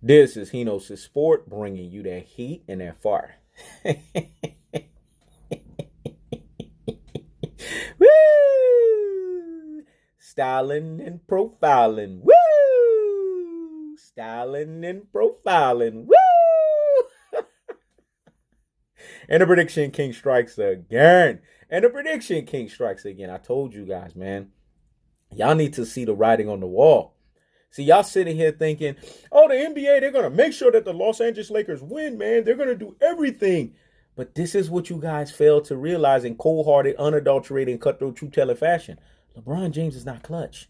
This is Hino's Sport bringing you that heat and that fire. Woo! Styling and profiling. Woo! Styling and profiling. Woo! And the prediction king strikes again. And the prediction king strikes again. I told you guys, man. Y'all need to see the writing on the wall. See, y'all sitting here thinking, oh, the NBA, they're going to make sure that the Los Angeles Lakers win, man. They're going to do everything. But this is what you guys fail to realize in cold-hearted, unadulterated, and cutthroat truth-telling fashion. LeBron James is not clutch.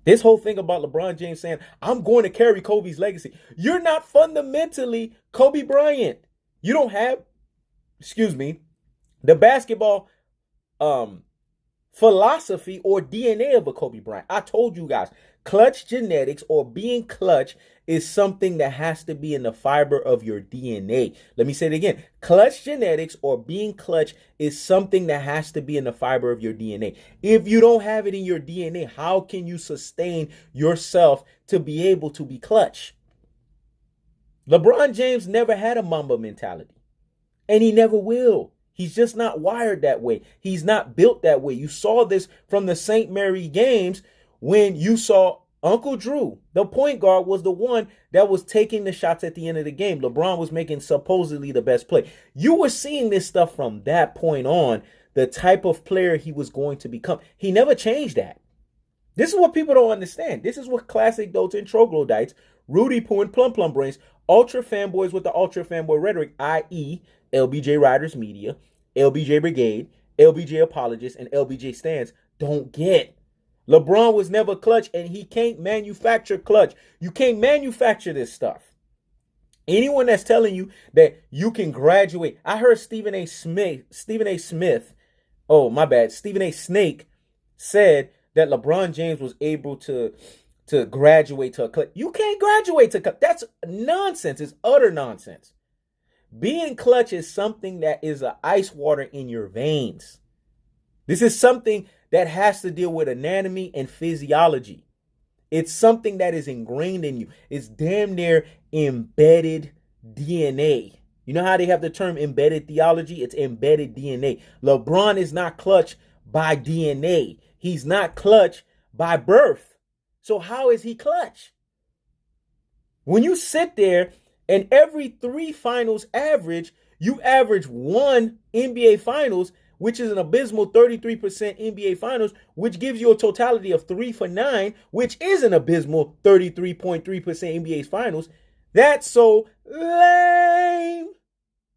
This whole thing about LeBron James saying, I'm going to carry Kobe's legacy. You're not fundamentally Kobe Bryant. You don't have, the basketball philosophy or DNA of a Kobe Bryant. I told you guys, clutch genetics or being clutch is something that has to be in the fiber of your DNA. Let me say it again. Clutch genetics or being clutch is something that has to be in the fiber of your DNA. If you don't have it in your DNA, how can you sustain yourself to be able to be clutch? LeBron James never had a Mamba mentality, and he never will. He's just not wired that way. He's not built that way. You saw this from the St. Mary games when you saw Uncle Drew, the point guard, was the one that was taking the shots at the end of the game. LeBron was making supposedly the best play. You were seeing this stuff from that point on, the type of player he was going to become. He never changed that. This is what people don't understand. This is what classic dotes and troglodytes, Rudy Poo and Plum Plum Brains, ultra fanboys with the ultra fanboy rhetoric, i.e., LBJ Riders Media, LBJ Brigade, LBJ Apologists, and LBJ Stands, don't get. LeBron was never clutch, and he can't manufacture clutch. You can't manufacture this stuff. Anyone that's telling you that you can graduate. I heard Stephen A. Snake said that LeBron James was able to graduate to a clutch. You can't graduate to clutch. That's nonsense. It's utter nonsense. Being clutch is something that is an ice water in your veins. This is something that has to deal with anatomy and physiology. It's something that is ingrained in you. It's damn near embedded DNA. You know how they have the term embedded theology? It's embedded DNA. LeBron is not clutch by DNA. He's not clutch by birth. So how is he clutch? When you sit there and every 3 finals average, you average 1 NBA finals, which is an abysmal 33% NBA finals, which gives you a totality of 3 for 9, which is an abysmal 33.3% NBA finals. That's so lame.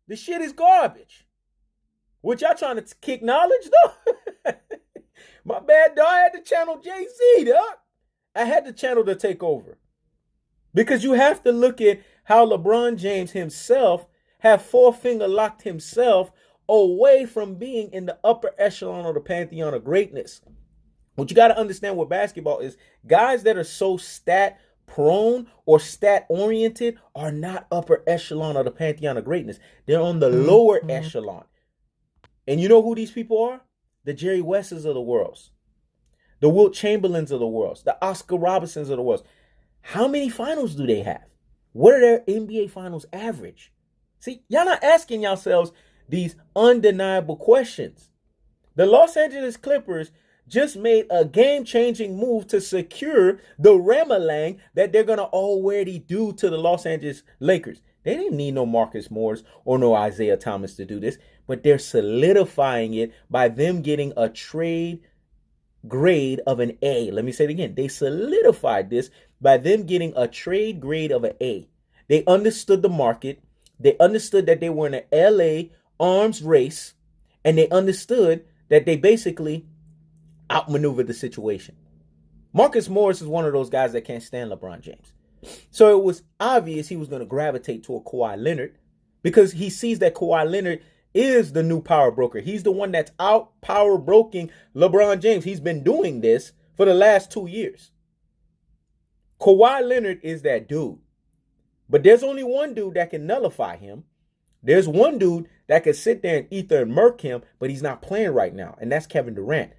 The shit is garbage. What y'all trying to kick knowledge, though? My bad, dog. I had to channel Jay-Z, dog. I had to channel the takeover. Because you have to look at how LeBron James himself have four-finger locked himself away from being in the upper echelon of the pantheon of greatness. What you got to understand with basketball is guys that are so stat prone or stat oriented are not upper echelon of the pantheon of greatness. They're on the lower echelon. And you know who these people are? The Jerry Wests of the world, the Wilt Chamberlains of the world, the Oscar Robertsons of the world. How many finals do they have? What are their NBA finals average? See, y'all not asking yourselves these undeniable questions. The Los Angeles Clippers just made a game-changing move to secure the RAMALANG that they're going to already do to the Los Angeles Lakers. They didn't need no Marcus Morris or no Isaiah Thomas to do this, but they're solidifying it by them getting a trade grade of an A. Let me say it again. They solidified this by them getting a trade grade of an A. They understood the market. They understood that they were in an LA arms race, and they understood that they basically outmaneuvered the situation. Marcus Morris is one of those guys that can't stand LeBron James. So it was obvious he was going to gravitate toward Kawhi Leonard because he sees that Kawhi Leonard is the new power broker. He's the one that's out power broking LeBron James. He's been doing this for the last 2 years. Kawhi Leonard is that dude. But there's only one dude that can nullify him. There's one dude that can sit there and ether and murk him, but he's not playing right now, and that's Kevin Durant.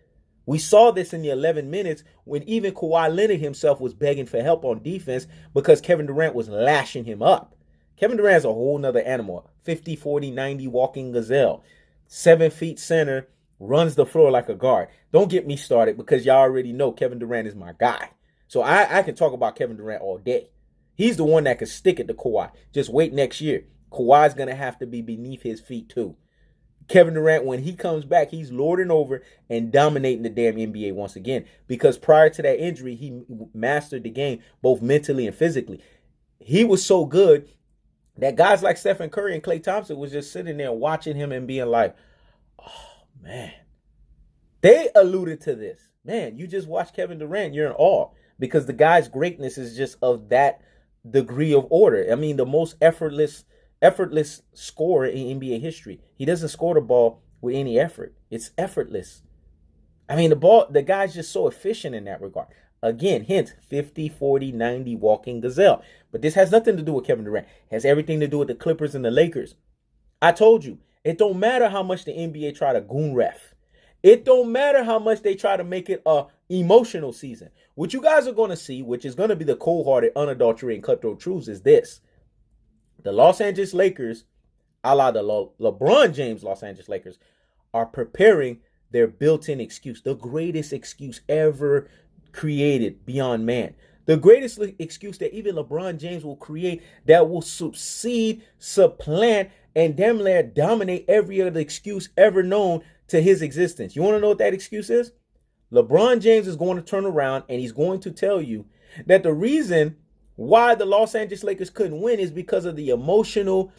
We saw this in the 11 minutes when even Kawhi Leonard himself was begging for help on defense because Kevin Durant was lashing him up. Kevin Durant's a whole nother animal. 50, 40, 90 walking gazelle. 7 feet center, runs the floor like a guard. Don't get me started because y'all already know Kevin Durant is my guy. So I can talk about Kevin Durant all day. He's the one that can stick it to Kawhi. Just wait next year. Kawhi's going to have to be beneath his feet too. Kevin Durant, when he comes back, he's lording over and dominating the damn NBA once again. Because prior to that injury, he mastered the game both mentally and physically. He was so good that guys like Stephen Curry and Klay Thompson was just sitting there watching him and being like, oh, man. They alluded to this. Man, you just watch Kevin Durant, you're in awe. Because the guy's greatness is just of that degree of order. I mean, the most effortless scorer in NBA history. He doesn't score the ball with any effort. It's effortless. I mean, the guy's just so efficient in that regard. Again, hint, 50, 40, 90 walking gazelle. But this has nothing to do with Kevin Durant. It has everything to do with the Clippers and the Lakers. I told you, it don't matter how much the NBA try to goon ref. It don't matter how much they try to make it a emotional season. What you guys are going to see, which is going to be the cold-hearted, unadulterated, cutthroat truths, is this. The Los Angeles Lakers, a la the LeBron James Los Angeles Lakers, are preparing their built-in excuse, the greatest excuse ever created beyond man. The greatest excuse that even LeBron James will create that will succeed, supplant, and damn near dominate every other excuse ever known to his existence. You want to know what that excuse is? LeBron James is going to turn around and he's going to tell you that the reason why the Los Angeles Lakers couldn't win is because of the emotional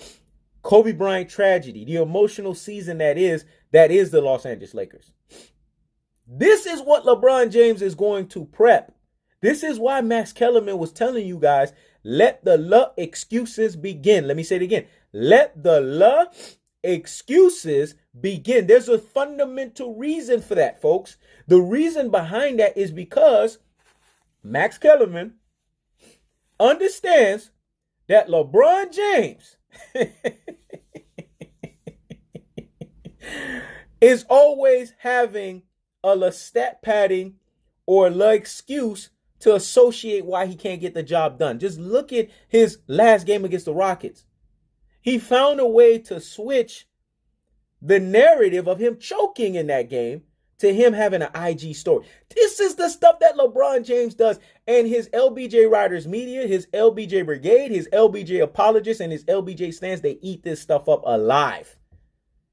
Kobe Bryant tragedy, the emotional season that is the Los Angeles Lakers. This is what LeBron James is going to prep. This is why Max Kellerman was telling you guys, let the excuses begin. Let me say it again. Let the excuses begin. There's a fundamental reason for that, folks. The reason behind that is because Max Kellerman understands that LeBron James is always having a stat padding or excuse to associate why he can't get the job done. Just look at his last game against the Rockets. He found a way to switch the narrative of him choking in that game to him having an IG story. This is the stuff that LeBron James does. And his LBJ Riders media, his LBJ Brigade, his LBJ apologists, and his LBJ stands, they eat this stuff up alive.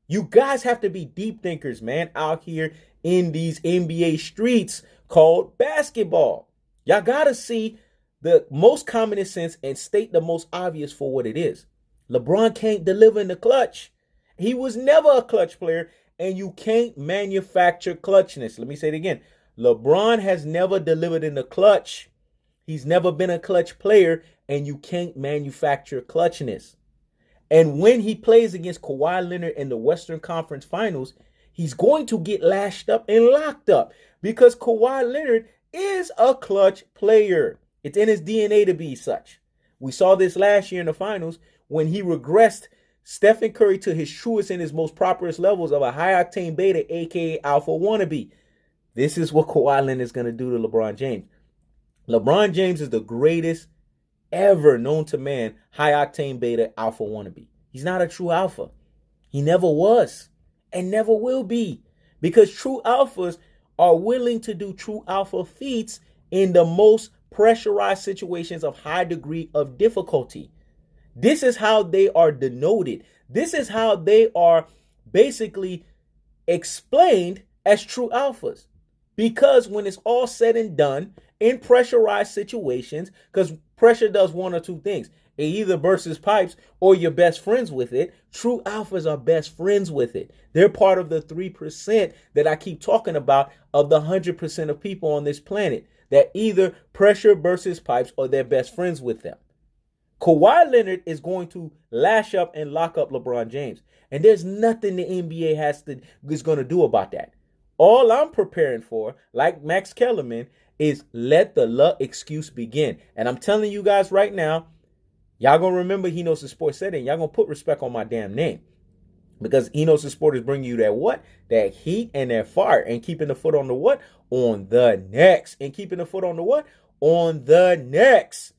You guys have to be deep thinkers, man, out here in these NBA streets called basketball. Y'all got to see the most common sense and state the most obvious for what it is. LeBron can't deliver in the clutch. He was never a clutch player, and you can't manufacture clutchness. Let me say it again. LeBron has never delivered in the clutch. He's never been a clutch player, and you can't manufacture clutchness. And when he plays against Kawhi Leonard in the Western Conference Finals, he's going to get lashed up and locked up because Kawhi Leonard is a clutch player. It's in his DNA to be such. We saw this last year in the finals when he regressed Stephen Curry to his truest and his most properest levels of a high-octane beta, a.k.a. alpha wannabe. This is what Kawhi Leonard is going to do to LeBron James. LeBron James is the greatest ever known to man high-octane beta alpha wannabe. He's not a true alpha. He never was and never will be because true alphas are willing to do true alpha feats in the most pressurized situations of high degree of difficulty. This is how they are denoted. This is how they are basically explained as true alphas. Because when it's all said and done in pressurized situations, because pressure does one or two things. It either bursts pipes or you're best friends with it. True alphas are best friends with it. They're part of the 3% that I keep talking about of the 100% of people on this planet that either pressure bursts pipes or they're best friends with them. Kawhi Leonard is going to lash up and lock up LeBron James. And there's nothing the NBA is going to do about that. All I'm preparing for, like Max Kellerman, is let the excuse begin. And I'm telling you guys right now, y'all going to remember he knows the sports setting. Y'all going to put respect on my damn name. Because he knows the sport is bringing you that what? That heat and that fire. And keeping the foot on the what? On the necks. And keeping the foot on the what? On the necks.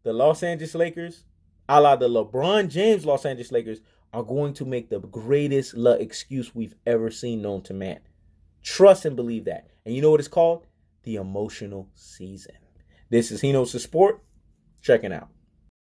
The Los Angeles Lakers, a la the LeBron James Los Angeles Lakers, are going to make the greatest excuse we've ever seen known to man. Trust and believe that. And you know what it's called? The emotional season. This is He Knows the Sport. Checking out.